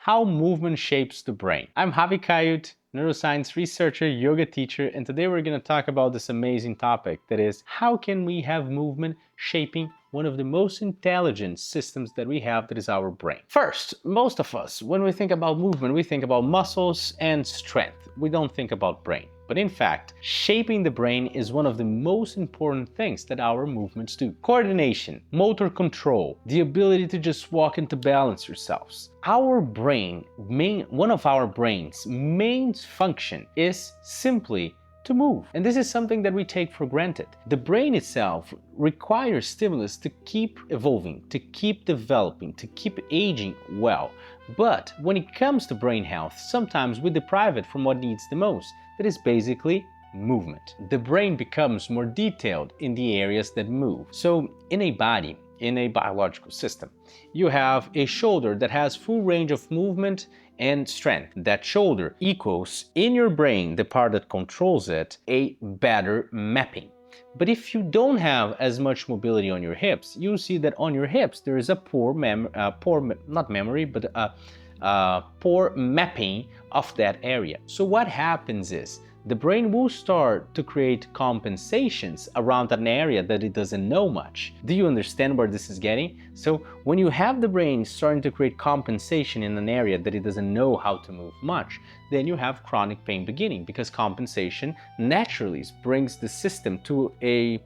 How movement shapes the brain. I'm Javi Kaiut, neuroscience researcher, yoga teacher, and today we're going to talk about this amazing topic that is, how can we have movement shaping one of the most intelligent systems that we have, that is our brain. First, most of us, when we think about movement, we think about muscles and strength. We don't think about brain. But in fact, shaping the brain is one of the most important things that our movements do. Coordination, motor control, the ability to just walk and to balance yourselves. Our brain, one of our brain's main function is simply to move. And this is something that we take for granted. The brain itself requires stimulus to keep evolving, to keep developing, to keep aging well. But when it comes to brain health, sometimes we deprive it from what needs the most. That is basically movement. The brain becomes more detailed in the areas that move. So in a body, in a biological system, you have a shoulder that has full range of movement and strength. That shoulder equals, in your brain, the part that controls it, a better mapping. But if you don't have as much mobility on your hips, you'll see that on your hips there is a poor mapping of that area. So what happens is, the brain will start to create compensations around an area that it doesn't know much. Do you understand where this is getting? So when you have the brain starting to create compensation in an area that it doesn't know how to move much, then you have chronic pain beginning, because compensation naturally brings the system to a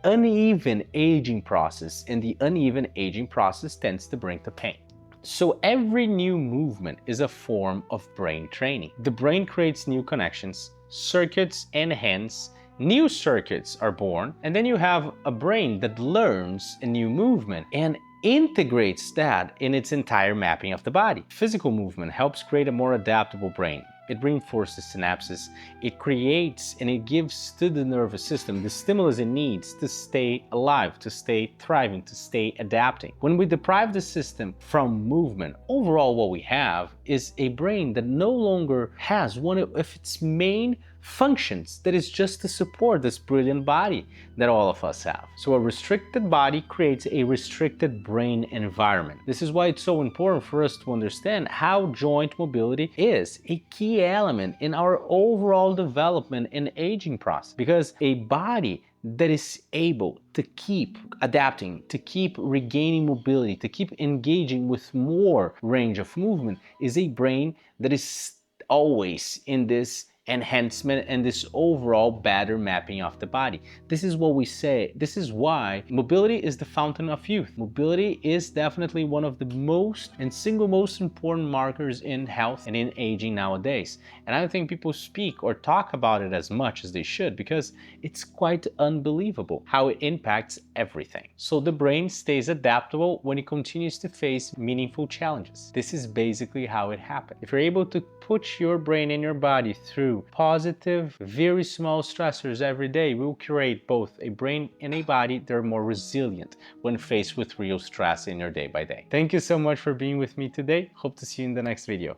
uneven aging process, and the uneven aging process tends to bring the pain. So every new movement is a form of brain training. The brain creates new connections, circuits, and hence new circuits are born, and then you have a brain that learns a new movement and integrates that in its entire mapping of the body. Physical movement helps create a more adaptable brain. It reinforces synapses, it creates and it gives to the nervous system the stimulus it needs to stay alive, to stay thriving, to stay adapting. When we deprive the system from movement, overall what we have is a brain that no longer has one of its main functions, that is just to support this brilliant body that all of us have. So a restricted body creates a restricted brain environment. This is why it's so important for us to understand how joint mobility is a key element in our overall development and aging process, because a body that is able to keep adapting, to keep regaining mobility, to keep engaging with more range of movement is a brain that is always in this enhancement and this overall better mapping of the body. This is what we say. This is why mobility is the fountain of youth. Mobility is definitely one of the most and single most important markers in health and in aging nowadays. And I don't think people speak or talk about it as much as they should, because it's quite unbelievable how it impacts everything. So the brain stays adaptable when it continues to face meaningful challenges. This is basically how it happens. If you're able to put your brain and your body through positive, very small stressors every day, will create both a brain and a body that are more resilient when faced with real stress in your day by day. Thank you so much for being with me today. Hope to see you in the next video.